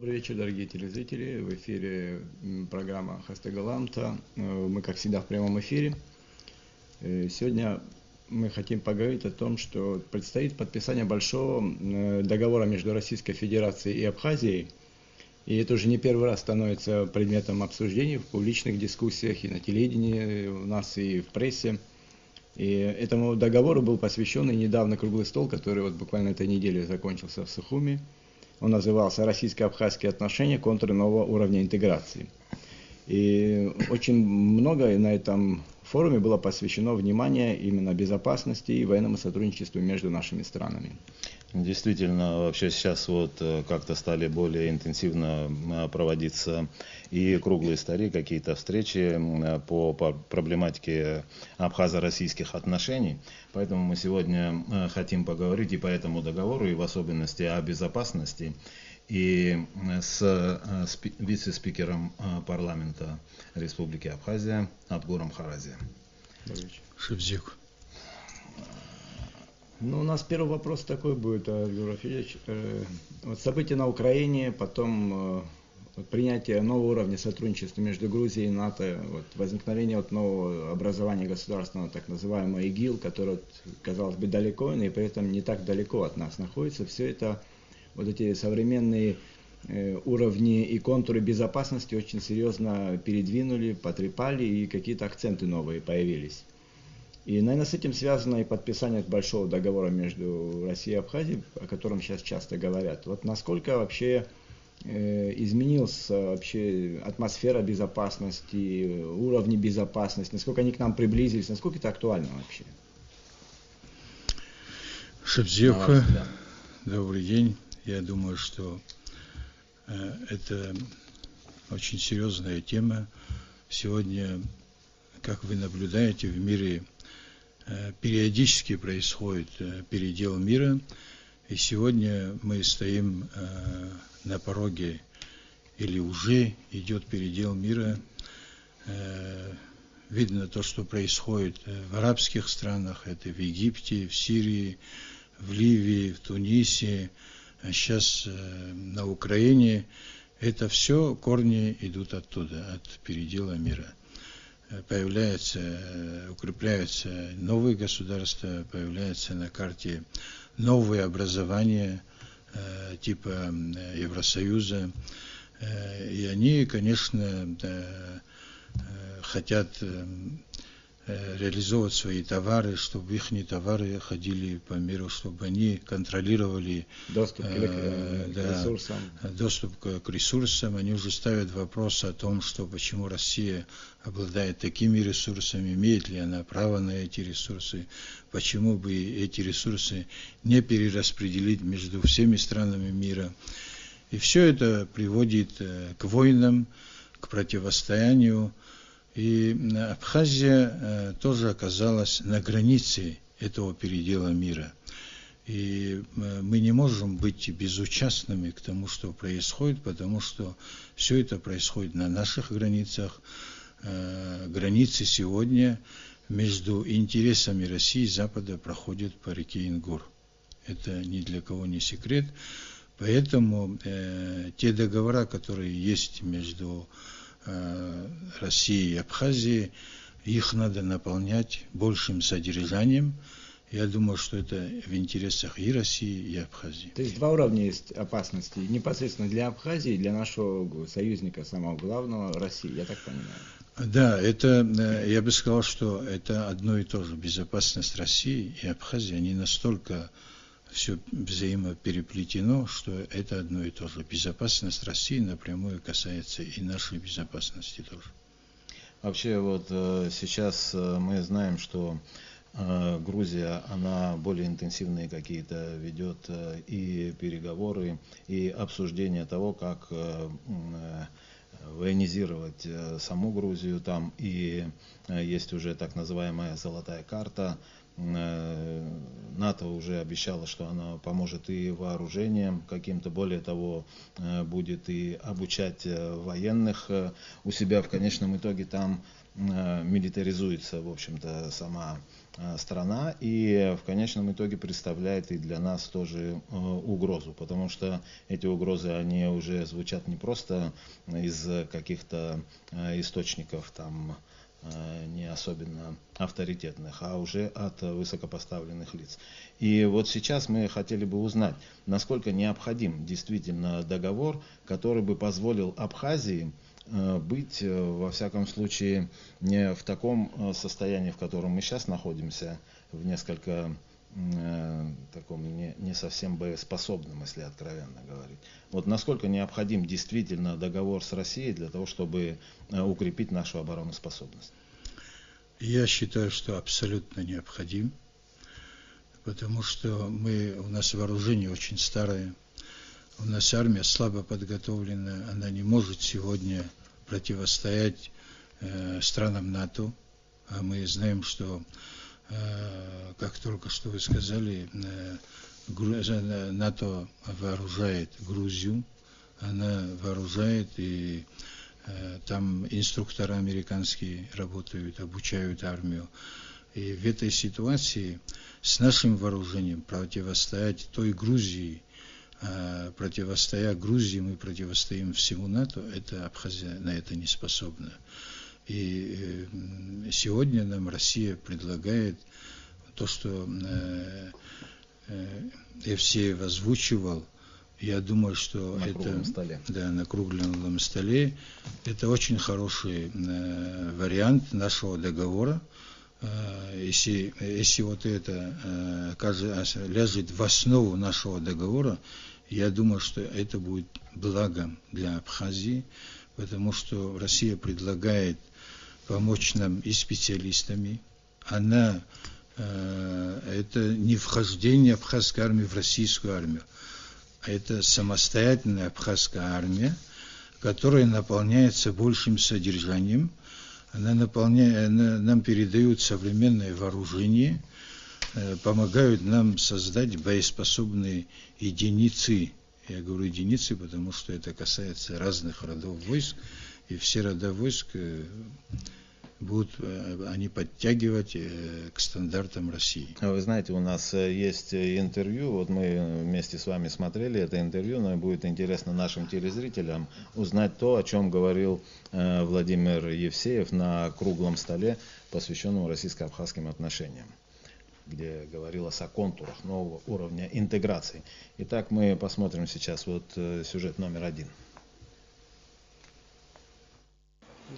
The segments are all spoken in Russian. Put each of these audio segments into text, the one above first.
Добрый вечер, дорогие телезрители. В эфире программа Хастегаламта. Мы, как всегда, в прямом эфире. Сегодня мы хотим поговорить о том, что предстоит подписание большого договора между Российской Федерацией и Абхазией. И это уже не первый раз становится предметом обсуждений в публичных дискуссиях и на телевидении у нас, и в прессе. И этому договору был посвящен и недавно круглый стол, который вот буквально этой неделе закончился в Сухуми. Он назывался «Российско-абхазские отношения. Контуры нового уровня интеграции». И очень много на этом форуме было посвящено внимание именно безопасности и военному сотрудничеству между нашими странами. Действительно, вообще сейчас вот как-то стали более интенсивно проводиться и круглые столи, какие-то встречи по проблематике абхазо-российских отношений. Поэтому мы сегодня хотим поговорить и по этому договору, и в особенности о безопасности, и с вице-спикером парламента Республики Абхазия Атгуром Харази. Шевзик. Ну, у нас первый вопрос такой будет, Артур Федорович. Вот события на Украине, потом принятие нового уровня сотрудничества между Грузией и НАТО, вот, возникновение вот нового образования государственного, так называемого ИГИЛ, которое, казалось бы, далеко, но и при этом не так далеко от нас находится. Все это, вот эти современные уровни и контуры безопасности очень серьезно передвинули, потрепали, и какие-то акценты новые появились. И, наверное, с этим связано и подписание большого договора между Россией и Абхазией, о котором сейчас часто говорят. Вот насколько вообще изменилась вообще атмосфера безопасности, уровни безопасности, насколько они к нам приблизились, насколько это актуально вообще? Шевзик, добрый день. Я думаю, что это очень серьезная тема. Сегодня, как вы наблюдаете, в мире периодически происходит передел мира, и сегодня мы стоим на пороге, или уже идет передел мира. Видно то, что происходит в арабских странах, это в Египте, в Сирии, в Ливии, в Тунисе, а сейчас на Украине. Это все корни идут оттуда, от передела мира. Укрепляются новые государства, появляются на карте новые образования типа Евросоюза. И они, конечно, хотят реализовывать свои товары, чтобы их товары ходили по миру, чтобы они контролировали доступ к ресурсам. Доступ к ресурсам. Они уже ставят вопрос о том, что почему Россия обладает такими ресурсами, имеет ли она право на эти ресурсы, почему бы эти ресурсы не перераспределить между всеми странами мира. И все это приводит к войнам, к противостоянию. И Абхазия тоже оказалась на границе этого передела мира. И мы не можем быть безучастными к тому, что происходит, потому что все это происходит на наших границах. Границы сегодня между интересами России и Запада проходят по реке Ингур. Это ни для кого не секрет. Поэтому те договора, которые есть между России и Абхазии, их надо наполнять большим содержанием. Я думаю, что это в интересах и России, и Абхазии. То есть два уровня есть опасности. Непосредственно для Абхазии, для нашего союзника самого главного, России, я так понимаю. Да, это, я бы сказал, что это одно и то же. Безопасность России и Абхазии, они настолько все взаимопереплетено, что это одно и то же. Безопасность России напрямую касается и нашей безопасности тоже. Вообще вот сейчас мы знаем, что Грузия, она более интенсивные какие-то ведет и переговоры, и обсуждение того, как военизировать саму Грузию там, и есть уже так называемая золотая карта, НАТО уже обещало, что она поможет и вооружением каким-то, более того, будет и обучать военных у себя. В конечном итоге там милитаризуется, в общем-то, сама страна, и в конечном итоге представляет и для нас тоже угрозу, потому что эти угрозы, они уже звучат не просто из каких-то источников там не особенно авторитетных, а уже от высокопоставленных лиц. И вот сейчас мы хотели бы узнать, насколько необходим действительно договор, который бы позволил Абхазии быть, во всяком случае, не в таком состоянии, в котором мы сейчас находимся, в несколько таком не совсем боеспособном, если откровенно говорить. Вот насколько необходим действительно договор с Россией для того, чтобы укрепить нашу обороноспособность? Я считаю, что абсолютно необходим, потому что у нас вооружение очень старое, у нас армия слабо подготовлена, она не может сегодня противостоять странам НАТО, а мы знаем, что, как только что вы сказали, НАТО вооружает Грузию, она вооружает, и там инструкторы американские работают, обучают армию. И в этой ситуации с нашим вооружением противостоять той Грузии, противостоя Грузии, мы противостоим всему НАТО, это Абхазия на это не способна. И сегодня нам Россия предлагает то, что Евсеев озвучивал. Я думаю, что на это круглом столе. Да, на круглом столе. Это очень хороший вариант нашего договора. Если вот это ляжет в основу нашего договора, я думаю, что это будет благом для Абхазии, потому что Россия предлагает помочь нам и специалистами. Это не вхождение абхазской армии в российскую армию, а это самостоятельная абхазская армия, которая наполняется большим содержанием. Нам передают современное вооружение, помогают нам создать боеспособные единицы. Я говорю единицы, потому что это касается разных родов войск, и все рода войск будут они подтягивать к стандартам России. Вы знаете, у нас есть интервью, вот мы вместе с вами смотрели это интервью, но будет интересно нашим телезрителям узнать то, о чем говорил Владимир Евсеев на круглом столе, посвященном российско-абхазским отношениям, где говорилось о контурах нового уровня интеграции. Итак, мы посмотрим сейчас вот сюжет номер 1.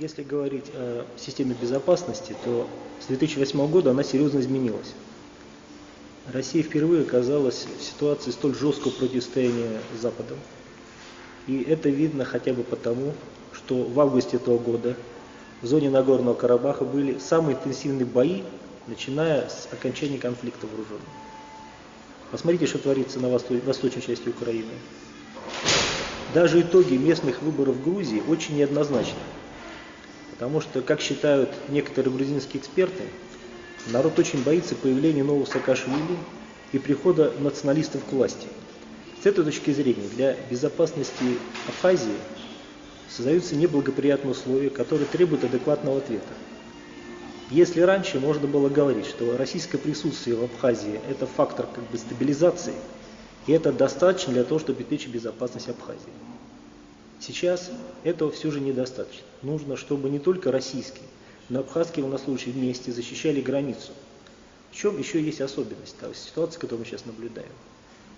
Если говорить о системе безопасности, то с 2008 года она серьезно изменилась. Россия впервые оказалась в ситуации столь жесткого противостояния с Западом. И это видно хотя бы потому, что в августе этого года в зоне Нагорного Карабаха были самые интенсивные бои, начиная с окончания конфликта вооруженного. Посмотрите, что творится на восточной части Украины. Даже итоги местных выборов в Грузии очень неоднозначны. Потому что, как считают некоторые грузинские эксперты, народ очень боится появления нового Саакашвили и прихода националистов к власти. С этой точки зрения для безопасности Абхазии создаются неблагоприятные условия, которые требуют адекватного ответа. Если раньше можно было говорить, что российское присутствие в Абхазии – это фактор стабилизации, и это достаточно для того, чтобы обеспечить безопасность Абхазии. Сейчас этого все же недостаточно. Нужно, чтобы не только российские, но и абхазские военнослужащие вместе защищали границу. В чем еще есть особенность ситуации, которую мы сейчас наблюдаем?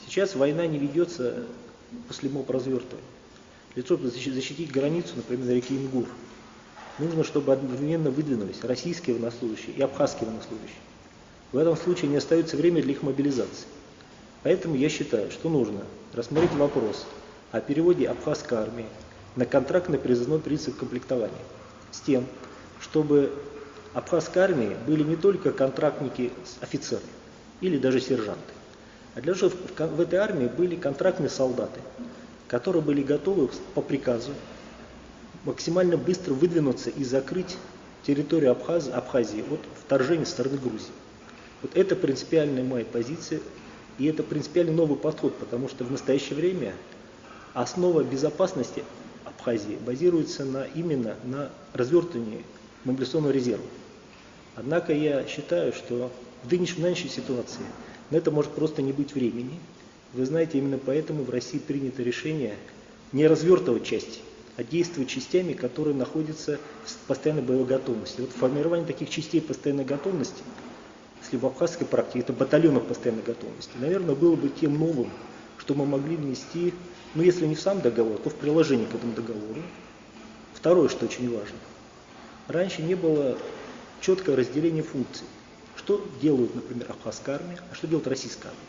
Сейчас война не ведется после развертывания. Для того, чтобы защитить границу, например, на реке Ингур, нужно, чтобы одновременно выдвинулись российские военнослужащие и абхазские военнослужащие. В этом случае не остается время для их мобилизации. Поэтому я считаю, что нужно рассмотреть вопрос о переводе абхазской армии на контрактный призывной принцип комплектования, с тем, чтобы абхазской армии были не только контрактники-офицеры или даже сержанты, а для того, чтобы в этой армии были контрактные солдаты, которые были готовы по приказу максимально быстро выдвинуться и закрыть территорию Абхазии от вторжения со стороны Грузии. Вот это принципиальная моя позиция, и это принципиально новый подход, потому что в настоящее время основа безопасности Абхазии базируется именно на развертывании мобилизационного резерва. Однако я считаю, что в нынешней ситуации на это может просто не быть времени. Вы знаете, именно поэтому в России принято решение не развертывать части, а действовать частями, которые находятся в постоянной боевой готовности. Вот формирование таких частей постоянной готовности, если в абхазской практике это батальонов постоянной готовности, наверное, было бы тем новым, что мы могли внести, ну если не в сам договор, то в приложение к этому договору. Второе, что очень важно. Раньше не было четкого разделения функций. Что делает, например, абхазская армия, а что делает российская армия.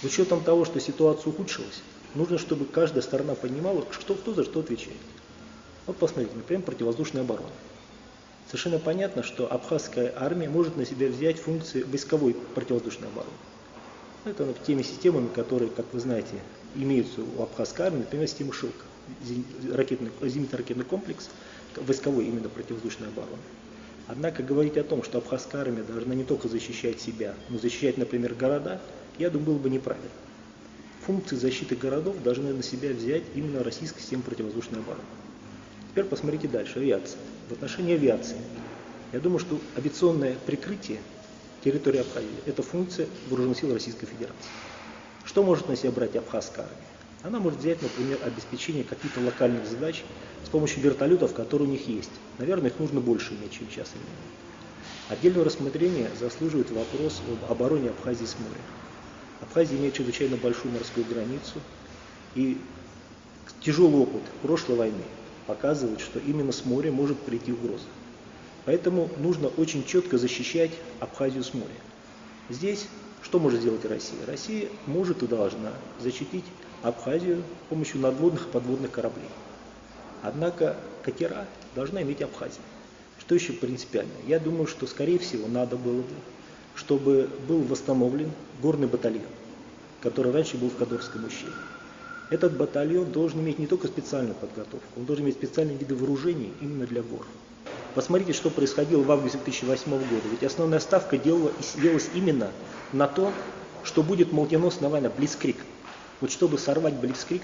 С учетом того, что ситуация ухудшилась, нужно, чтобы каждая сторона понимала, кто за что отвечает. Вот посмотрите, например, противовоздушная оборона. Совершенно понятно, что абхазская армия может на себя взять функции войсковой противовоздушной обороны. Это теми системами, которые, как вы знаете, имеются у абхазской армии, например, система «Шилка», зенитно-ракетный комплекс, войсковой именно противовоздушной обороны. Однако говорить о том, что абхазская армия должна не только защищать себя, но защищать, например, города, я думаю, было бы неправильно. Функции защиты городов должны на себя взять именно российская система противовоздушной обороны. Теперь посмотрите дальше, авиация. В отношении авиации, я думаю, что авиационное прикрытие территории Абхазии – это функция вооруженных сил Российской Федерации. Что может на себя брать абхазская армия? Она может взять, например, обеспечение каких-то локальных задач с помощью вертолетов, которые у них есть. Наверное, их нужно больше иметь, чем сейчас имеют. Отдельного рассмотрения заслуживает вопрос об обороне Абхазии с моря. Абхазия имеет чрезвычайно большую морскую границу, и тяжелый опыт прошлой войны показывает, что именно с моря может прийти угроза. Поэтому нужно очень четко защищать Абхазию с моря. Здесь что может сделать Россия? Россия может и должна защитить Абхазию с помощью надводных и подводных кораблей. Однако катера должна иметь Абхазия. Что еще принципиально? Я думаю, что, скорее всего, надо было бы, чтобы был восстановлен горный батальон, который раньше был в Кадорском ущелье. Этот батальон должен иметь не только специальную подготовку, он должен иметь специальные виды вооружений именно для гор. Посмотрите, что происходило в августе 2008 года. Ведь основная ставка делалась именно на то, что будет молниеносная война, Блицкриг. Вот чтобы сорвать Блицкриг,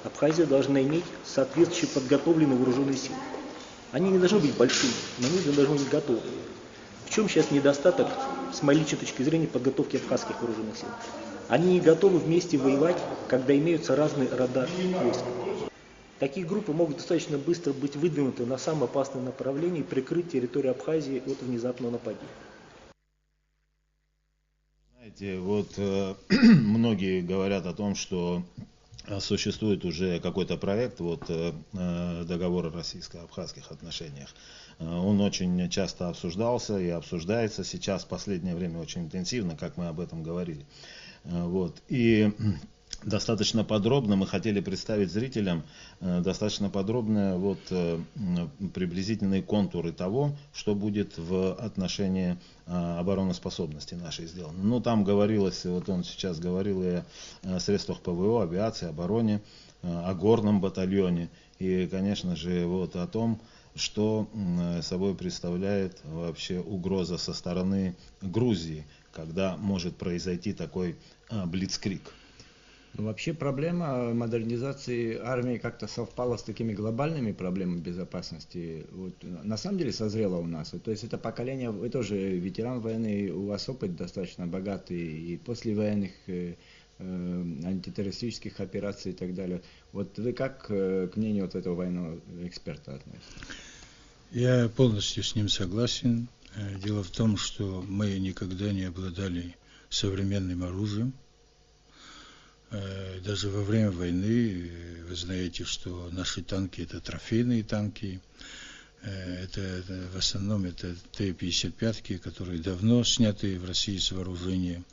Абхазия должна иметь соответствующие подготовленные вооруженные силы. Они не должны быть большими, но они должны быть готовы. В чем сейчас недостаток, с моей личной точки зрения, подготовки абхазских вооруженных сил? Они не готовы вместе воевать, когда имеются разные рода войск. Такие группы могут достаточно быстро быть выдвинуты на самое опасное направление и прикрыть территорию Абхазии от внезапного нападения. Знаете, вот многие говорят о том, что существует уже какой-то проект договора о российско-абхазских отношениях. Он очень часто обсуждался и обсуждается сейчас в последнее время очень интенсивно, как мы об этом говорили. И достаточно подробно мы хотели представить зрителям достаточно подробно приблизительные контуры того, что будет в отношении обороноспособности нашей сделано. Там говорилось, он сейчас говорил и о средствах ПВО, авиации, обороне, о горном батальоне и, конечно же, о том, что собой представляет вообще угроза со стороны Грузии, когда может произойти такой блицкриг. Вообще проблема модернизации армии как-то совпала с такими глобальными проблемами безопасности. На самом деле созрела у нас. То есть это поколение, вы тоже ветеран войны, у вас опыт достаточно богатый и послевоенных антитеррористических операций и так далее. Вы как к мнению этого военного эксперта относитесь? Я полностью с ним согласен. Дело в том, что мы никогда не обладали современным оружием. Даже во время войны, вы знаете, что наши танки это трофейные танки, это в основном это Т-55, которые давно сняты в России с вооружения.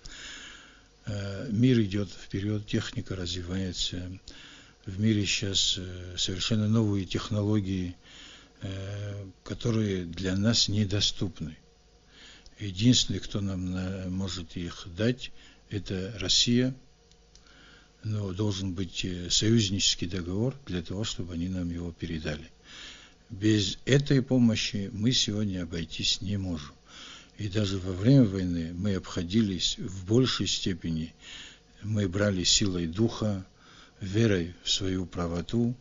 Мир идет вперед, техника развивается, в мире сейчас совершенно новые технологии, которые для нас недоступны. Единственный, кто нам может их дать, это Россия. Но должен быть союзнический договор для того, чтобы они нам его передали. Без этой помощи мы сегодня обойтись не можем. И даже во время войны мы обходились в большей степени, мы брали силой духа, верой в свою правоту,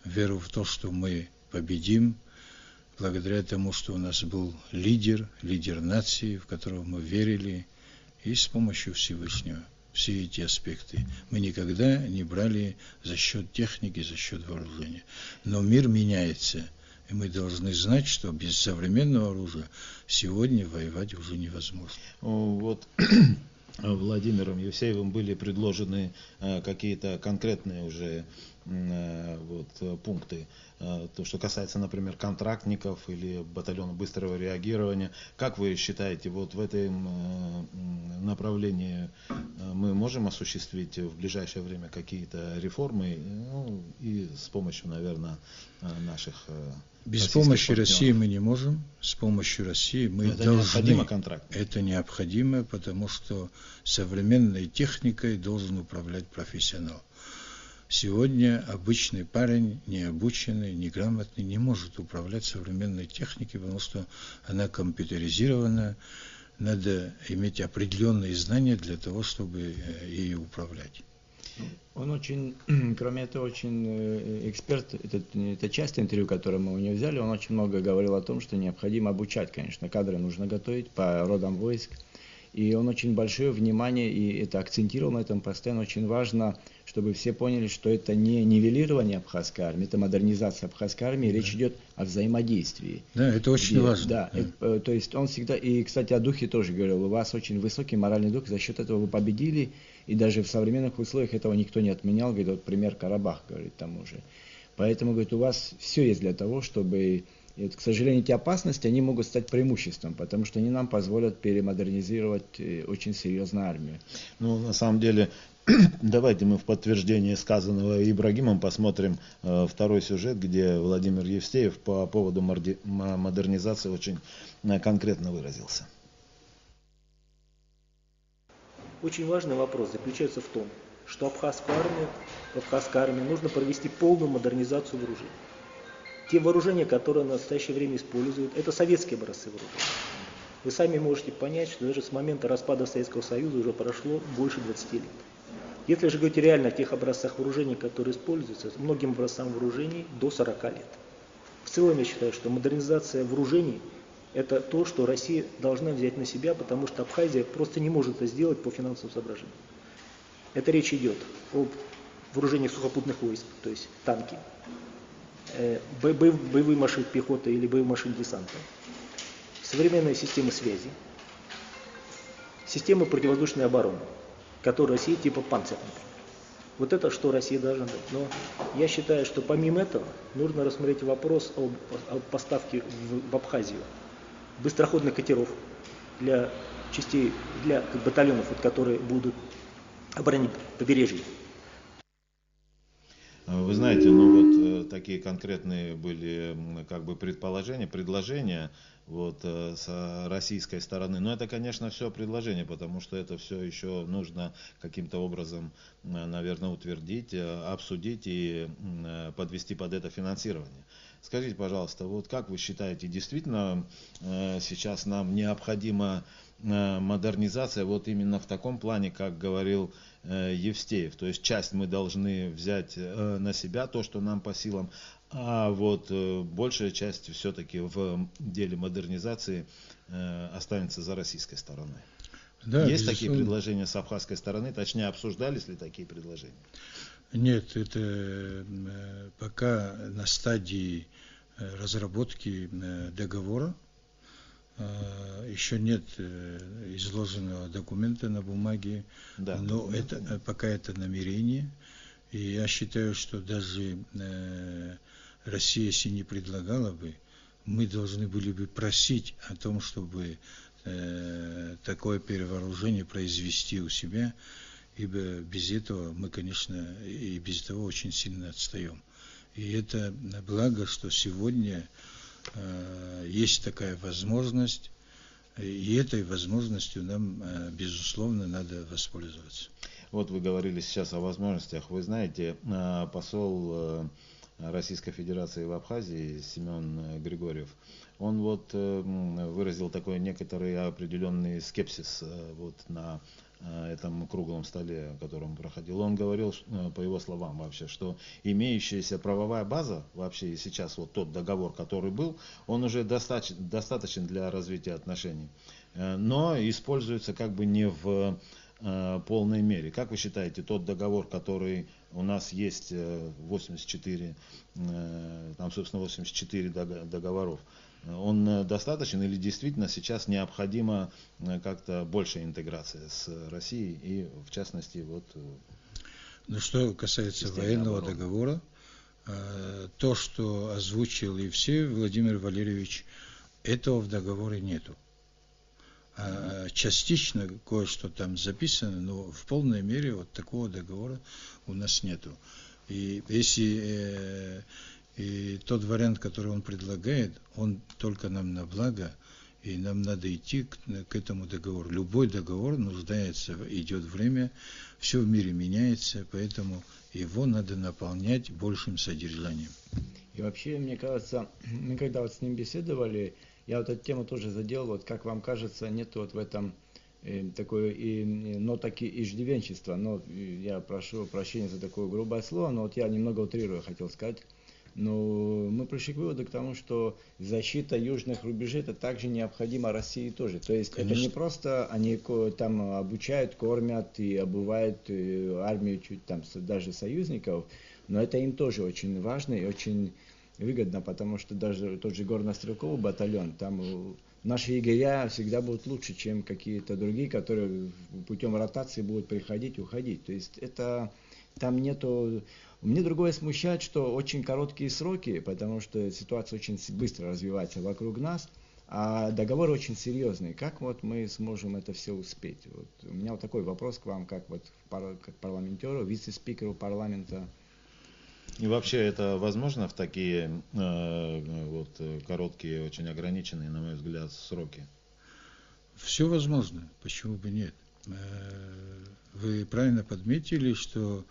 веру в то, что мы победим, благодаря тому, что у нас был лидер нации, в которого мы верили, и с помощью Всевышнего. Все эти аспекты мы никогда не брали за счет техники, за счет вооружения. Но мир меняется, и мы должны знать, что без современного оружия сегодня воевать уже невозможно. Вот Владимиром Евсеевым были предложены какие-то конкретные уже пункты. То, что касается, например, контрактников или батальона быстрого реагирования. Как вы считаете, вот в этом направлении мы можем осуществить в ближайшее время какие-то реформы, и с помощью, наверное, наших... Без помощи России мы не можем, с помощью России мы это должны... Необходимо контракт. Это необходимо, потому что современной техникой должен управлять профессионал. Сегодня обычный парень, необученный, неграмотный, не может управлять современной техникой, потому что она компьютеризирована, надо иметь определенные знания для того, чтобы ею управлять. Он очень, кроме этого, очень эксперт, это часть интервью, которое мы у него взяли, он очень много говорил о том, что необходимо обучать, конечно, кадры нужно готовить по родам войск. И он очень большое внимание, и это акцентировал на этом постоянно, очень важно, чтобы все поняли, что это не нивелирование абхазской армии, это модернизация абхазской армии, да. Речь идет о взаимодействии. Да, это очень важно. Да, да. То есть он всегда, и, кстати, о духе тоже говорил, у вас очень высокий моральный дух, за счет этого вы победили, и даже в современных условиях этого никто не отменял, говорит, вот пример Карабах, говорит, тому же. Поэтому, говорит, у вас все есть для того, чтобы... И, к сожалению, эти опасности, они могут стать преимуществом, потому что они нам позволят перемодернизировать очень серьезно армию. Ну, на самом деле, давайте мы в подтверждение сказанного Ибрагимом посмотрим второй сюжет, где Владимир Евсеев по поводу модернизации очень конкретно выразился. Очень важный вопрос заключается в том, что в абхазской армии нужно провести полную модернизацию вооружений. Те вооружения, которые в настоящее время используют, это советские образцы вооружений. Вы сами можете понять, что даже с момента распада Советского Союза уже прошло больше 20 лет. Если же говорить реально о тех образцах вооружений, которые используются, многим образцам вооружений до 40 лет. В целом я считаю, что модернизация вооружений – это то, что Россия должна взять на себя, потому что Абхазия просто не может это сделать по финансовым соображениям. Это речь идет об вооружении сухопутных войск, то есть танки, боевые машины пехоты или боевые машины десанта, современные системы связи, системы противовоздушной обороны, которые Россия типа «Панцирь», например. Вот это что Россия должна дать. Но я считаю, что помимо этого нужно рассмотреть вопрос о поставке в Абхазию быстроходных катеров для частей, для батальонов, которые будут оборонять побережье. Вы знаете, ну вот такие конкретные были как бы предположения, предложения вот с российской стороны. Но это, конечно, все предложение, потому что это все еще нужно каким-то образом, наверное, утвердить, обсудить и подвести под это финансирование. Скажите, пожалуйста, вот как вы считаете, действительно сейчас нам необходима модернизация вот именно в таком плане, как говорил Евстеев, то есть часть мы должны взять на себя, то, что нам по силам, а вот большая часть все-таки в деле модернизации останется за российской стороной. Да, есть такие предложения с абхазской стороны, точнее обсуждались ли такие предложения? Нет, это пока на стадии разработки договора. Еще нет изложенного документа на бумаге, да, но это, пока это намерение. И я считаю, что даже Россия, если не предлагала бы, мы должны были бы просить о том, чтобы такое перевооружение произвести у себя, ибо без этого мы, конечно, и без того очень сильно отстаем. И это благо, что сегодня есть такая возможность, и этой возможностью нам, безусловно, надо воспользоваться. Вот вы говорили сейчас о возможностях. Вы знаете, посол Российской Федерации в Абхазии, Семен Григорьев, он вот выразил такой некоторый определенный скепсис вот на этом круглом столе, о котором проходил. Он говорил, по его словам вообще, что имеющаяся правовая база вообще и сейчас вот тот договор, который был, он уже достаточен для развития отношений, но используется как бы не в полной мере. Как вы считаете, тот договор, который у нас есть 84, там собственно 84 договоров, он достаточен или действительно сейчас необходима как-то большая интеграция с Россией и в частности вот... Ну что касается военного договора, то, что озвучил Евсей Владимир Валерьевич, этого в договоре нету. Частично кое-что там записано, но в полной мере вот такого договора у нас нету. И если и тот вариант, который он предлагает, он только нам на благо, и нам надо идти к этому договору. Любой договор нуждается, идет время, все в мире меняется, поэтому его надо наполнять большим содержанием. И вообще, мне кажется, мы когда вот с ним беседовали, я вот эту тему тоже задел, вот как вам кажется, нет вот в этом такое нотаки иждивенчества, но я прошу прощения за такое грубое слово, но вот я немного утрирую, хотел сказать. Но мы пришли к выводу к тому, что защита южных рубежей это также необходимо России тоже. То есть Конечно. Это не просто они там обучают, кормят и обувают армию чуть там даже союзников, но это им тоже очень важно и очень выгодно, потому что даже тот же горно-стрелковый батальон, там наши егеря всегда будут лучше, чем какие-то другие, которые путем ротации будут приходить, уходить. То есть это там нету... Мне другое смущает, что очень короткие сроки, потому что ситуация очень быстро развивается вокруг нас, а договор очень серьезный. Как вот мы сможем это все успеть? Вот у меня вот такой вопрос к вам, как вот как парламентеру, вице-спикеру парламента. И вообще это возможно в такие вот короткие, очень ограниченные, на мой взгляд, сроки? Все возможно, почему бы нет? Вы правильно подметили, что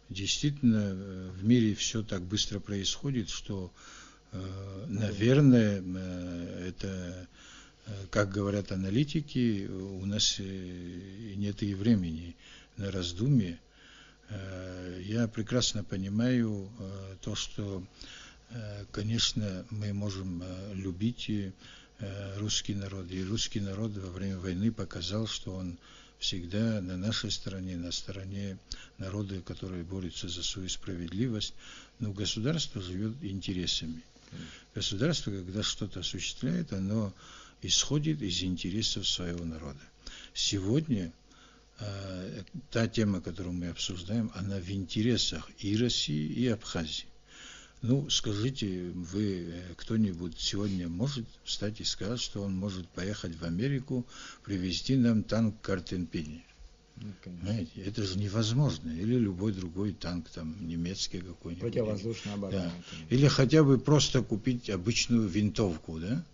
действительно в мире все так быстро происходит, что, наверное, это, как говорят аналитики, у нас нет и времени на раздумье. Я прекрасно понимаю то, что, конечно, мы можем любить русский народ. И русский народ во время войны показал, что он всегда на нашей стороне, на стороне народа, который борется за свою справедливость. Но государство живет интересами. Государство, когда что-то осуществляет, оно исходит из интересов своего народа. Сегодня та тема, которую мы обсуждаем, она в интересах и России, и Абхазии. Ну, скажите, вы, кто-нибудь сегодня может встать и сказать, что он может поехать в Америку, привезти нам танк Картенпини? Знаете, это же невозможно. Или любой другой танк, там, немецкий какой-нибудь. Противовоздушная оборона. Да. Или хотя бы просто купить обычную винтовку, да,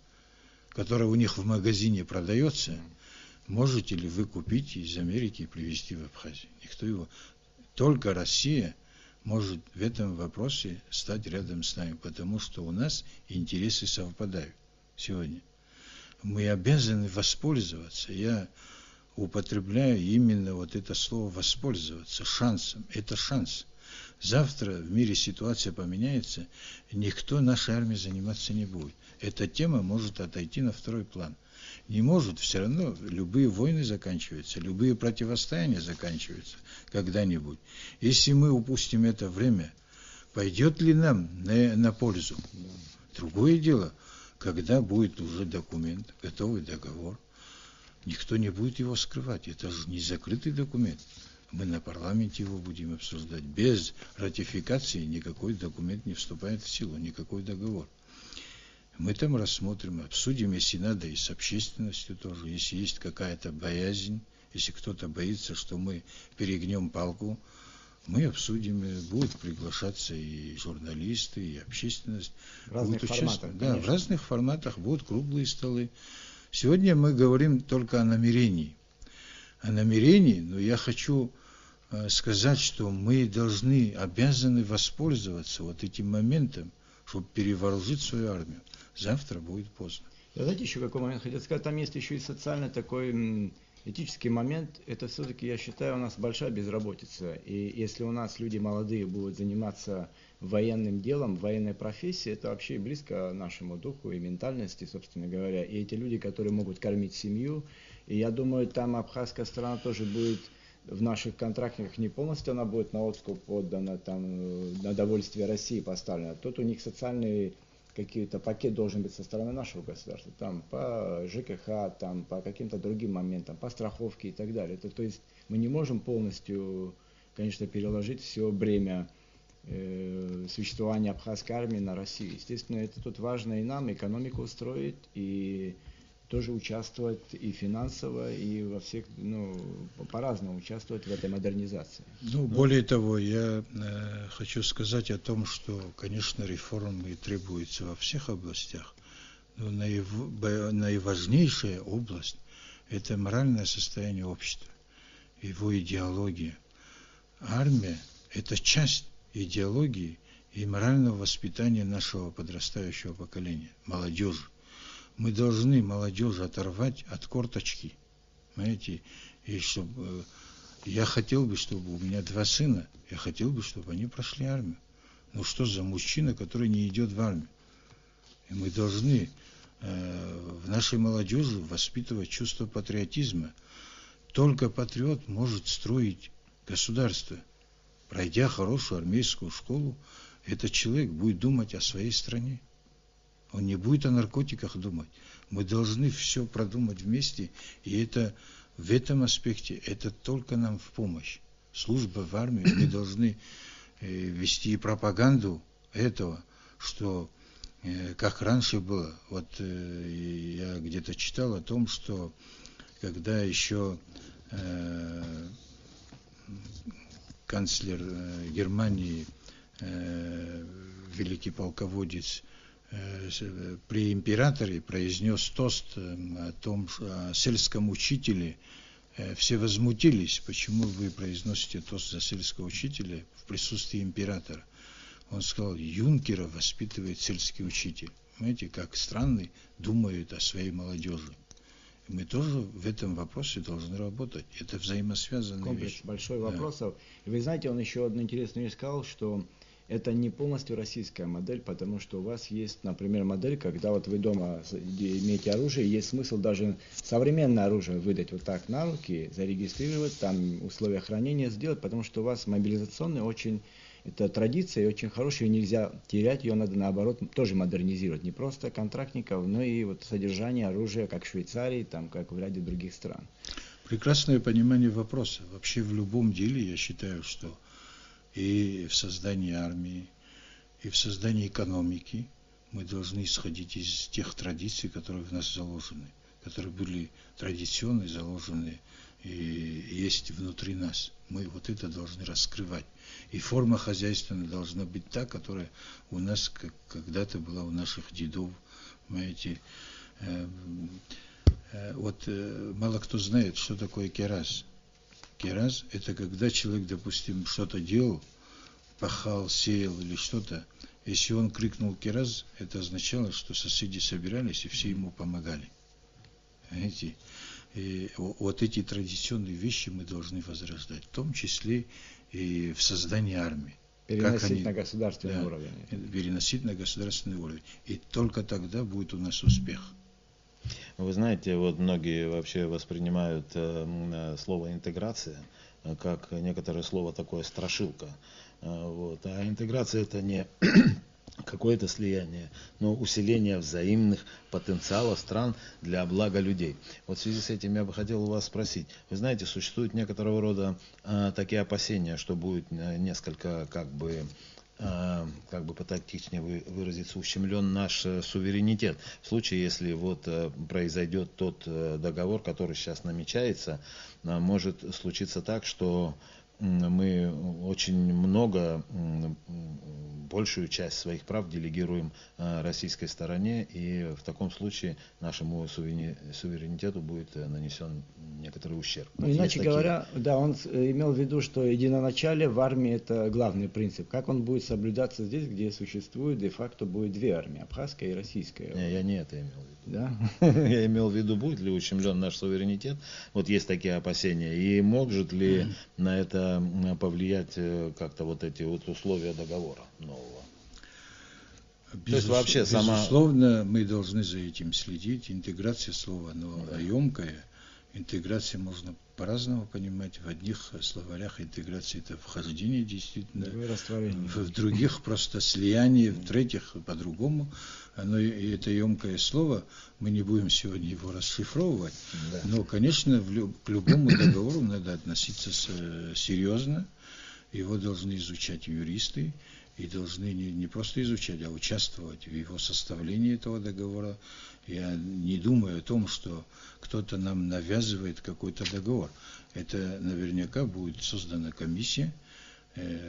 которая у них в магазине продается. Можете ли вы купить из Америки и привезти в Абхазию? Никто его... Только Россия может в этом вопросе стать рядом с нами, потому что у нас интересы совпадают сегодня. Мы обязаны воспользоваться. Я употребляю именно вот это слово «воспользоваться» шансом. Это шанс. Завтра в мире ситуация поменяется, никто нашей армией заниматься не будет. Эта тема может отойти на второй план. Не может, все равно любые войны заканчиваются, любые противостояния заканчиваются когда-нибудь. Если мы упустим это время, пойдет ли нам на пользу? Другое дело, когда будет уже документ, готовый договор, никто не будет его скрывать. Это же не закрытый документ. Мы на парламенте его будем обсуждать. Без ратификации никакой документ не вступает в силу, никакой договор. Мы там рассмотрим, обсудим, если надо, и с общественностью тоже. Если есть какая-то боязнь, если кто-то боится, что мы перегнем палку, мы обсудим, и будут приглашаться и журналисты, и общественность. В разных форматах. Да, в разных форматах будут круглые столы. Сегодня мы говорим только о намерении. О намерении, но я хочу сказать, что мы должны, обязаны воспользоваться вот этим моментом, чтобы перевооружить свою армию. Завтра будет поздно. Знаете, еще какой момент хотел сказать, там есть еще и социальный такой этический момент, это все-таки, я считаю, у нас большая безработица, и если у нас люди молодые будут заниматься военным делом, военной профессией, это вообще близко нашему духу и ментальности, собственно говоря, и эти люди, которые могут кормить семью, и я думаю, там абхазская страна тоже будет в наших контрактах не полностью, она будет на откуп отдана, там, на довольствие России поставлена, тут у них социальный какой-то пакет должен быть со стороны нашего государства, там по ЖКХ, там по каким-то другим моментам, по страховке и так далее. То есть мы не можем полностью, конечно, переложить все бремя существования абхазской армии на Россию. Естественно, это тут важно и нам экономику устроить, и тоже участвовать и финансово, и во всех, по-разному участвовать в этой модернизации. Более того, я хочу сказать о том, что, конечно, реформы требуются во всех областях, но наиважнейшая область – это моральное состояние общества, его идеология. Армия – это часть идеологии и морального воспитания нашего подрастающего поколения, молодежи. Мы должны молодежь оторвать от корточки, понимаете, и чтобы я хотел бы, чтобы у меня 2 сына, я хотел бы, чтобы они прошли армию. Ну что за мужчина, который не идет в армию? И мы должны в нашей молодежи воспитывать чувство патриотизма. Только патриот может строить государство. Пройдя хорошую армейскую школу, этот человек будет думать о своей стране. Он не будет о наркотиках думать. Мы должны все продумать вместе, и это в этом аспекте это только нам в помощь. Служба в армии, мы должны вести пропаганду этого, что как раньше было. Вот я где-то читал о том, что когда еще канцлер Германии, великий полководец, при императоре произнес тост о том, о сельском учителе, все возмутились, почему вы произносите тост за сельского учителя в присутствии императора. Он сказал, юнкера воспитывает сельский учитель. Понимаете, как страны думают о своей молодежи. И мы тоже в этом вопросе должны работать. Это взаимосвязанные комплекс вещи. Большой вопросов. И вы знаете, он еще одну интересную вещь сказал, что это не полностью российская модель, потому что у вас есть, например, модель, когда вот вы дома имеете оружие, есть смысл даже современное оружие выдать вот так на руки, зарегистрировать, там условия хранения сделать, потому что у вас мобилизационный очень, это традиция и очень хорошая, ее нельзя терять, ее надо наоборот тоже модернизировать, не просто контрактников, но и вот содержание оружия, как в Швейцарии, там, как в ряде других стран. Прекрасное понимание вопроса. Вообще в любом деле я считаю, что и в создании армии, и в создании экономики мы должны исходить из тех традиций, которые в нас заложены, которые были традиционно заложены и есть внутри нас. Мы вот это должны раскрывать. И форма хозяйственная должна быть та, которая у нас когда-то была у наших дедов. Понимаете, вот мало кто знает, что такое керас. Керас – это когда человек, допустим, что-то делал, пахал, сеял или что-то. Если он крикнул керас, это означало, что соседи собирались и все ему помогали. Понимаете? И вот эти традиционные вещи мы должны возрождать, в том числе и в создании армии. Переносить на государственный уровень. Переносить на государственный уровень. И только тогда будет у нас успех. Вы знаете, вот многие вообще воспринимают слово интеграция как некоторое слово такое страшилка. Вот. А интеграция это не какое-то слияние, но усиление взаимных потенциалов стран для блага людей. Вот в связи с этим я бы хотел у вас спросить. Вы знаете, существуют некоторого рода такие опасения, что будет несколько как бы потактичнее выразиться, ущемлен наш суверенитет. В случае, если вот произойдет тот договор, который сейчас намечается, может случиться так, что мы очень много, большую часть своих прав делегируем российской стороне, и в таком случае нашему суверенитету будет нанесен некоторый ущерб. Ну, иначе говоря, да, он имел в виду, что единоначалие в армии это главный принцип. Как он будет соблюдаться здесь, где существует де-факто будет две армии, абхазская и российская? Я не это имел в виду. Да? Я имел в виду, будет ли ущемлен наш суверенитет. Вот есть такие опасения. И может ли на это повлиять как-то вот эти вот условия договора нового? То есть вообще безусловно, мы должны за этим следить. Интеграция слова, но емкая. Интеграция можно по-разному понимать. В одних словарях интеграция это вхождение действительно, в других просто слияние, в третьих по-другому. Оно, и это емкое слово, мы не будем сегодня его расшифровывать, но, конечно, к любому договору надо относиться серьезно. Его должны изучать юристы, и должны не просто изучать, а участвовать в его составлении этого договора. Я не думаю о том, что кто-то нам навязывает какой-то договор. Это наверняка будет создана комиссия,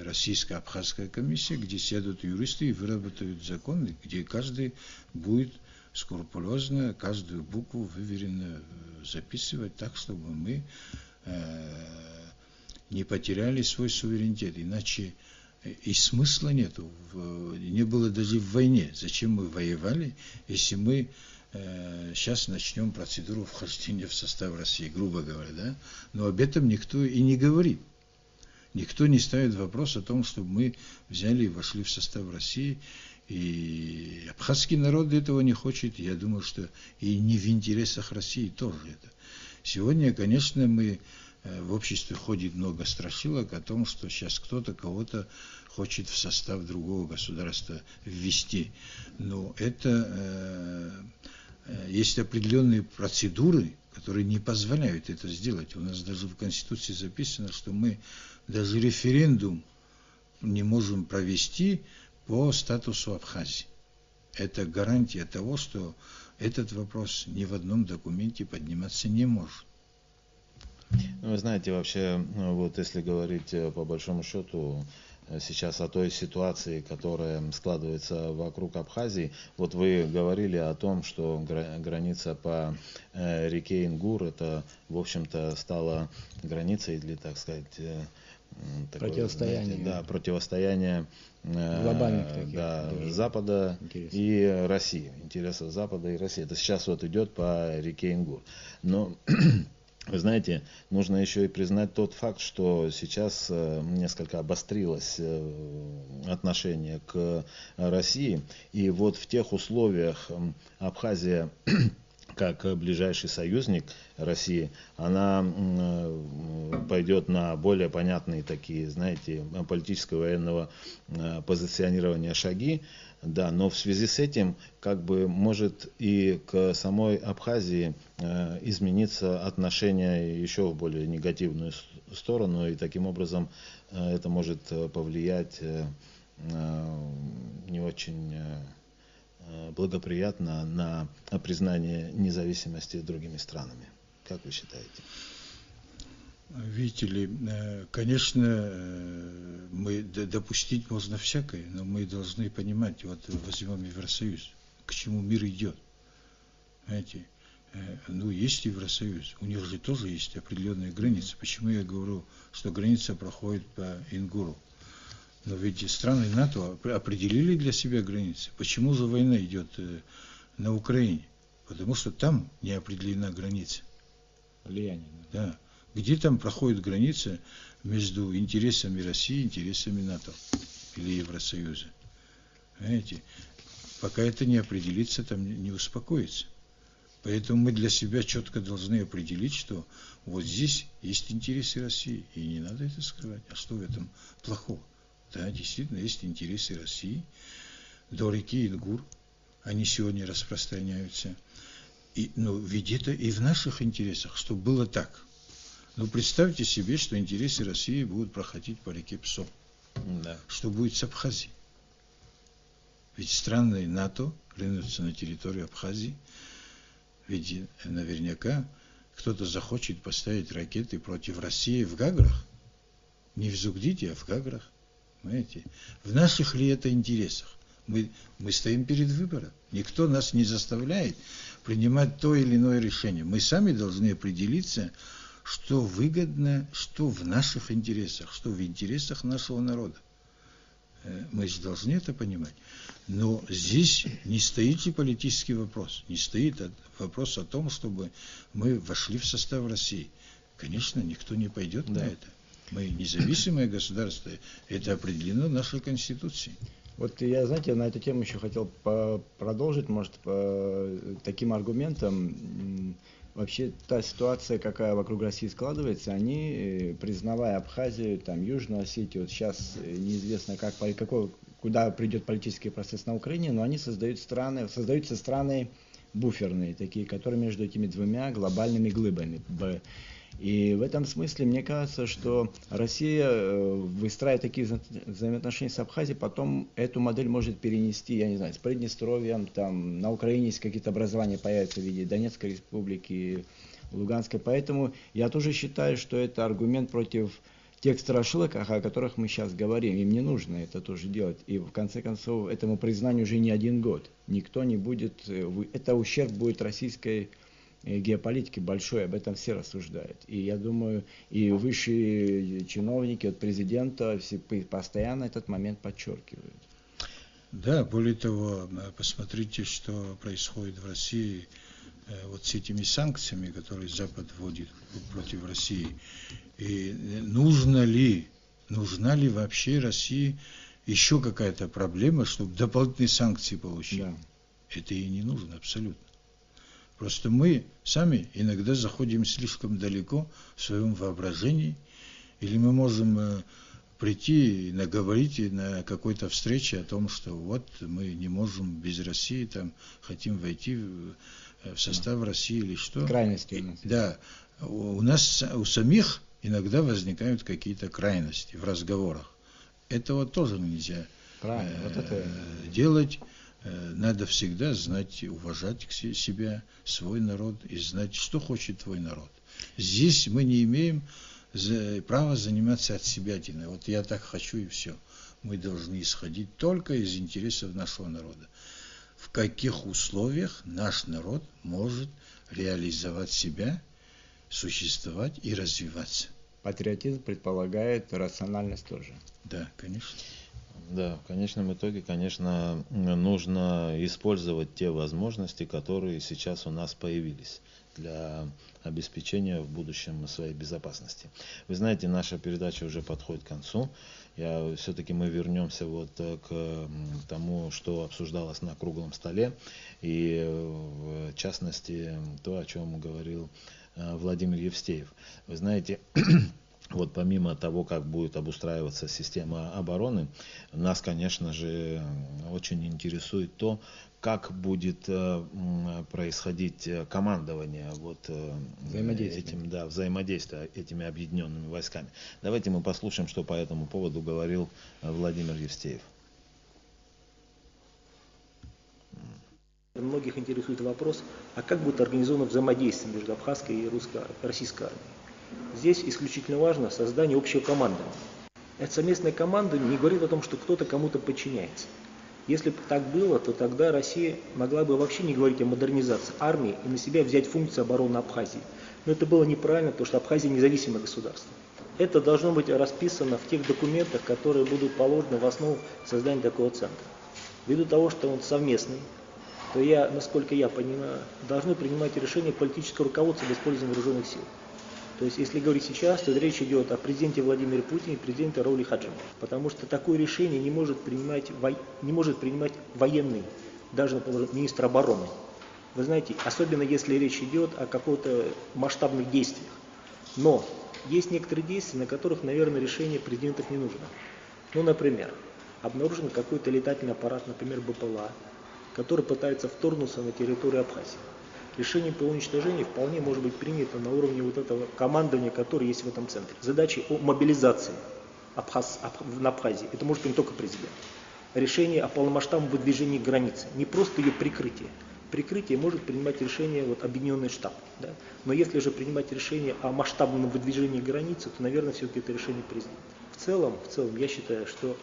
российско-абхазская комиссия, где сядут юристы и выработают законы, где каждый будет скрупулезно каждую букву выверенно записывать так, чтобы мы не потеряли свой суверенитет. Иначе и смысла нету. Не было даже в войне. Зачем мы воевали, если мы сейчас начнем процедуру вхождения в состав России, грубо говоря, да? Но об этом никто и не говорит. Никто не ставит вопрос о том, чтобы мы взяли и вошли в состав России. И абхазский народ этого не хочет. Я думаю, что и не в интересах России тоже это. Сегодня, конечно, мы в обществе ходит много страшилок о том, что сейчас кто-то кого-то хочет в состав другого государства ввести. Но это есть определенные процедуры, которые не позволяют это сделать. У нас даже в Конституции записано, что мы даже референдум не можем провести по статусу Абхазии. Это гарантия того, что этот вопрос ни в одном документе подниматься не может. Вы знаете, вообще, вот если говорить по большому счету сейчас о той ситуации, которая складывается вокруг Абхазии, вот вы говорили о том, что граница по реке Ингур, это, в общем-то, стала границей для, так сказать, противостояние. Да, противостояние глобальных таких, да, Запада и России, интересов Запада и России. Это сейчас вот идет по реке Ингур. Но вы знаете, нужно еще и признать тот факт, что сейчас несколько обострилось отношение к России. И вот в тех условиях Абхазия, как ближайший союзник России, она пойдет на более понятные такие, знаете, политического военного позиционирования шаги. Да, но в связи с этим, как бы, может и к самой Абхазии измениться отношение еще в более негативную сторону, и таким образом это может повлиять не очень благоприятно на признание независимости другими странами. Как вы считаете? Видите ли, конечно, мы допустить можно всякое, но мы должны понимать, вот возьмем Евросоюз, к чему мир идет. Знаете, ну есть Евросоюз, у них же тоже есть определенные границы. Почему я говорю, что граница проходит по Ингуру? Но ведь страны НАТО определили для себя границы. Почему же война идет на Украине? Потому что там не определена граница. Влияние. Да. Где там проходит граница между интересами России и интересами НАТО или Евросоюза? Понимаете? Пока это не определится, там не успокоится. Поэтому мы для себя четко должны определить, что вот здесь есть интересы России, и не надо это скрывать. А что в этом плохого? Да, действительно, есть интересы России. До реки Ингур они сегодня распространяются. Но ведь это и в наших интересах, чтобы было так. Но представьте себе, что интересы России будут проходить по реке Псом. Да. Что будет с Абхазией? Ведь страны НАТО ринутся на территорию Абхазии. Ведь наверняка кто-то захочет поставить ракеты против России в Гаграх. Не в Зугдите, а в Гаграх. Понимаете? В наших ли это интересах? Мы стоим перед выбором. Никто нас не заставляет принимать то или иное решение. Мы сами должны определиться, что выгодно, что в наших интересах, что в интересах нашего народа. Мы же должны это понимать. Но здесь не стоит ли политический вопрос? Не стоит вопрос о том, чтобы мы вошли в состав России. Конечно, никто не пойдет на это. Мы независимое государство. Это определено нашей Конституцией. Вот я, знаете, на эту тему еще хотел продолжить, может, по таким аргументам. Вообще, та ситуация, какая вокруг России складывается, они, признавая Абхазию, там, Южную Осетию, вот сейчас неизвестно, куда придет политический процесс на Украине, но они создаются страны буферные, такие, которые между этими двумя глобальными глыбами. И в этом смысле мне кажется, что Россия, выстраивая такие взаимоотношения с Абхазией, потом эту модель может перенести, я не знаю, с Приднестровьем, там на Украине есть какие-то образования появятся в виде Донецкой республики, Луганской. Поэтому я тоже считаю, что это аргумент против тех страшилок, о которых мы сейчас говорим. Им не нужно это тоже делать. И в конце концов, этому признанию уже не 1 год. Никто не будет, это ущерб будет российской геополитики большой, об этом все рассуждают. И я думаю, и высшие чиновники от президента все постоянно этот момент подчеркивают. Да, более того, посмотрите, что происходит в России вот с этими санкциями, которые Запад вводит против России. И нужна ли вообще России еще какая-то проблема, чтобы дополнительные санкции получить? Да. Это ей не нужно абсолютно. Просто мы сами иногда заходим слишком далеко в своем воображении, или мы можем прийти и наговорить на какой-то встрече о том, что вот мы не можем без России, там хотим войти в состав России или что. Крайности у нас. Да, у самих иногда возникают какие-то крайности в разговорах. Этого тоже нельзя делать. Надо всегда знать, уважать себя, свой народ и знать, что хочет твой народ. Здесь мы не имеем права заниматься отсебятиной. Вот я так хочу и все. Мы должны исходить только из интересов нашего народа. В каких условиях наш народ может реализовать себя, существовать и развиваться. Патриотизм предполагает рациональность тоже. Да, конечно. Да, в конечном итоге, конечно, нужно использовать те возможности, которые сейчас у нас появились для обеспечения в будущем своей безопасности. Вы знаете, наша передача уже подходит к концу. Все-таки мы вернемся вот к тому, что обсуждалось на круглом столе, и в частности то, о чем говорил Владимир Евстеев. Вы знаете, вот помимо того, как будет обустраиваться система обороны, нас, конечно же, очень интересует то, как будет происходить командование взаимодействие этими объединенными войсками. Давайте мы послушаем, что по этому поводу говорил Владимир Евстеев. Многих интересует вопрос, а как будет организовано взаимодействие между абхазской и российской армией. Здесь исключительно важно создание общего командования. Это совместное командование не говорит о том, что кто-то кому-то подчиняется. Если бы так было, то тогда Россия могла бы вообще не говорить о модернизации армии и на себя взять функцию обороны Абхазии. Но это было неправильно, потому что Абхазия независимое государство. Это должно быть расписано в тех документах, которые будут положены в основу создания такого центра. Ввиду того, что он совместный, то насколько я понимаю, должны принимать решения политического руководства об использовании вооруженных сил. То есть, если говорить сейчас, то речь идет о президенте Владимире Путине и президенте Рауле Хаджимове. Потому что такое решение не может принимать военный, даже, например, министр обороны. Вы знаете, особенно если речь идет о каких-то масштабных действиях. Но есть некоторые действия, на которых, наверное, решение президентов не нужно. Ну, например, обнаружен какой-то летательный аппарат, например, БПЛА, который пытается вторгнуться на территорию Абхазии. Решение по уничтожению вполне может быть принято на уровне вот этого командования, которое есть в этом центре. Задачи о мобилизации на Абхазии, это может принять только президент. Решение о полномасштабном выдвижении границы, не просто ее прикрытие. Прикрытие может принимать решение объединенный штаб. Да? Но если же принимать решение о масштабном выдвижении границы, то, наверное, все-таки это решение президента. В целом, я считаю, что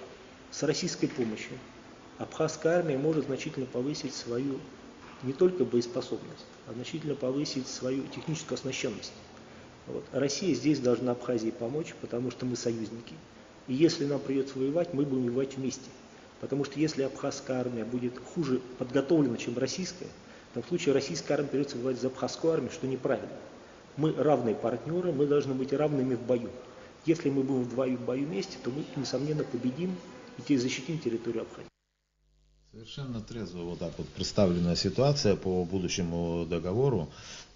с российской помощью абхазская армия может значительно повысить свою не только боеспособность, а значительно повысить свою техническую оснащенность. Вот. Россия здесь должна Абхазии помочь, потому что мы союзники. И если нам придется воевать, мы будем воевать вместе. Потому что если абхазская армия будет хуже подготовлена, чем российская, то в случае российской армии придется воевать за абхазскую армию, что неправильно. Мы равные партнеры, мы должны быть равными в бою. Если мы будем в бою вместе, то мы, несомненно, победим и защитим территорию Абхазии. Совершенно трезво вот так вот представлена ситуация по будущему договору,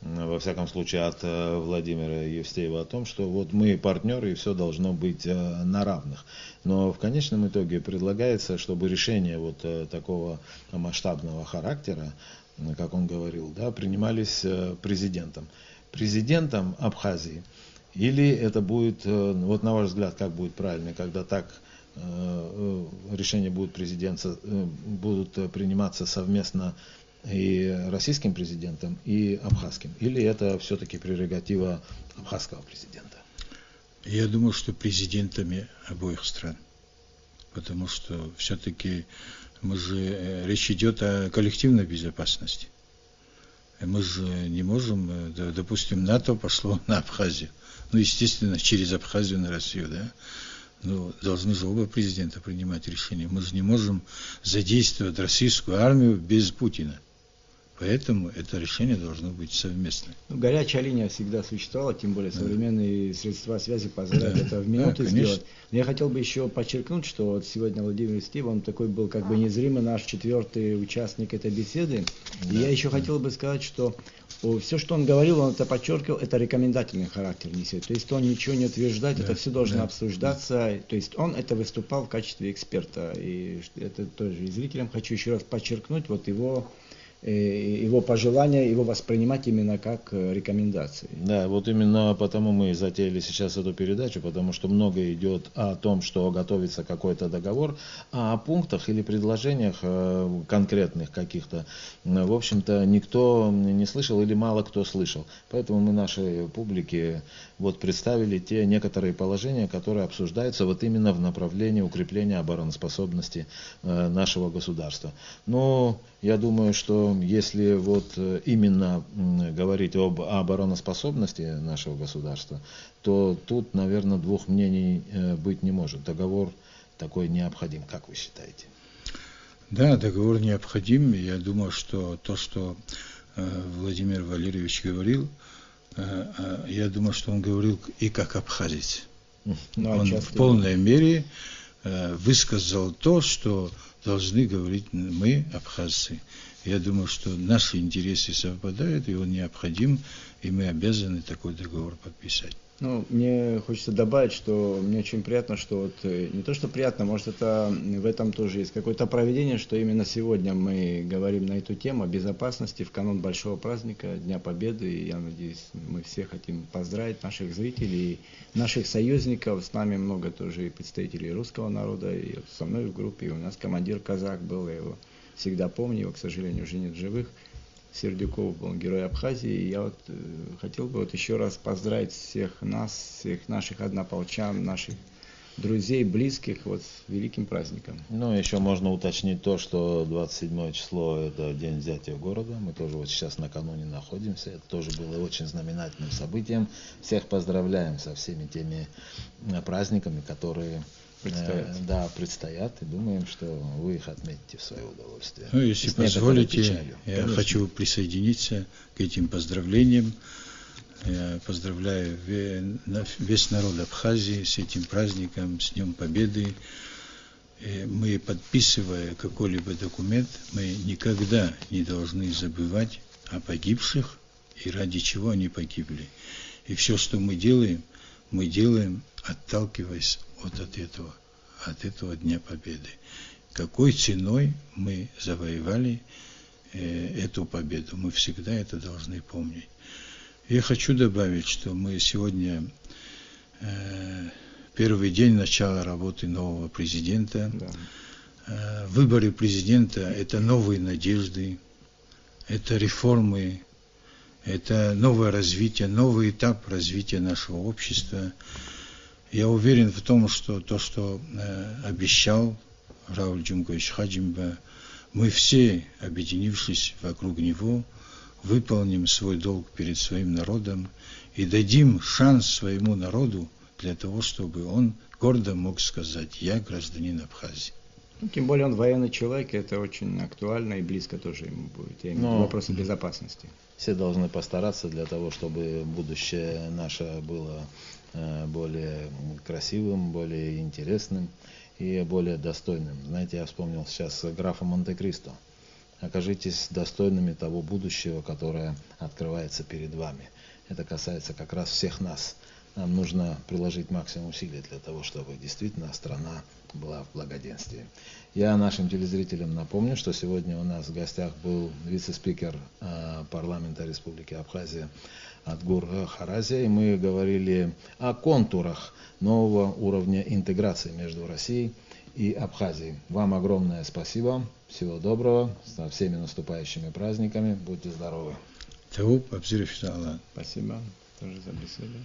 во всяком случае от Владимира Евстеева, о том, что вот мы партнеры и все должно быть на равных. Но в конечном итоге предлагается, чтобы решения вот такого масштабного характера, как он говорил, да, принимались президентом. Президентом Абхазии. Или это будет, вот на ваш взгляд, как будет правильно, когда так решения будут приниматься совместно и российским президентом, и абхазским? Или это все-таки прерогатива абхазского президента? Я думаю, что президентами обоих стран. Потому что все-таки речь идет о коллективной безопасности. Мы же не можем, допустим, НАТО пошло на Абхазию. Ну, естественно, через Абхазию на Россию, да? Но должны же оба президента принимать решения. Мы же не можем задействовать российскую армию без Путина. Поэтому это решение должно быть совместным. Горячая линия всегда существовала, тем более современные средства связи позволяют это в минуты сделать. Но я хотел бы еще подчеркнуть, что вот сегодня Владимир Евстеев, он такой был как бы незримый наш четвертый участник этой беседы. И я еще хотел бы сказать, что все, что он говорил, он это подчеркивал, это рекомендательный характер несет. То есть он ничего не утверждает, это все должно обсуждаться. То есть он это выступал в качестве эксперта. И это тоже и зрителям хочу еще раз подчеркнуть, вот его пожелания, его воспринимать именно как рекомендации. Да, вот именно потому мы и затеяли сейчас эту передачу, потому что много идет о том, что готовится какой-то договор, а о пунктах или предложениях конкретных каких-то, в общем-то, никто не слышал или мало кто слышал. Поэтому мы нашей публике вот представили те некоторые положения, которые обсуждаются вот именно в направлении укрепления обороноспособности нашего государства. Но я думаю, что если вот именно говорить об обороноспособности нашего государства, то тут, наверное, двух мнений быть не может. Договор такой необходим, как вы считаете? Да, договор необходим. Я думаю, что то, что Владимир Валерьевич говорил, я думаю, что он говорил и как абхазец. Он в полной мере высказал то, что должны говорить мы, абхазцы. Я думаю, что наши интересы совпадают, и он необходим, и мы обязаны такой договор подписать. Ну, мне хочется добавить, что мне очень приятно, что вот, не то что приятно, может это в этом тоже есть какое-то проведение, что именно сегодня мы говорим на эту тему о безопасности в канун большого праздника, Дня Победы, и я надеюсь, мы все хотим поздравить наших зрителей, наших союзников, с нами много тоже и представителей русского народа, и вот со мной в группе, и у нас командир казак был, я его всегда помню, его, к сожалению, уже нет в живых. Сердюков был герой Абхазии. И я вот хотел бы вот еще раз поздравить всех нас, всех наших однополчан, наших друзей, близких вот с великим праздником. Ну, еще можно уточнить то, что 27 число это день взятия города. Мы тоже вот сейчас накануне находимся. Это тоже было очень знаменательным событием. Всех поздравляем со всеми теми праздниками, которые предстоят, и думаем, что вы их отметите в свое удовольствие. Ну, если позволите, я хочу присоединиться к этим поздравлениям. Я поздравляю весь народ Абхазии с этим праздником, с Днем Победы. И мы, подписывая какой-либо документ, мы никогда не должны забывать о погибших и ради чего они погибли. И все, что мы делаем, отталкиваясь от этого Дня Победы. Какой ценой мы завоевали эту победу? Мы всегда это должны помнить. Я хочу добавить, что мы сегодня первый день начала работы нового президента. Да. Выборы президента – это новые надежды, это реформы, это новое развитие, новый этап развития нашего общества. Я уверен в том, что то, что обещал Рауль Джумкович Хаджимба, мы все, объединившись вокруг него, выполним свой долг перед своим народом и дадим шанс своему народу для того, чтобы он гордо мог сказать: «Я гражданин Абхазии». Ну, тем более он военный человек, и это очень актуально и близко тоже ему будет. Я имею в виду вопросы безопасности. Все должны постараться для того, чтобы будущее наше было более красивым, более интересным и более достойным. Знаете, я вспомнил сейчас графа Монте-Кристо. Окажитесь достойными того будущего, которое открывается перед вами. Это касается как раз всех нас. Нам нужно приложить максимум усилий для того, чтобы действительно страна была в благоденствии. Я нашим телезрителям напомню, что сегодня у нас в гостях был вице-спикер парламента Республики Абхазия Атгур Харазия, и мы говорили о контурах нового уровня интеграции между Россией и Абхазией. Вам огромное спасибо, всего доброго, со всеми наступающими праздниками, будьте здоровы. Спасибо, тоже за беседу.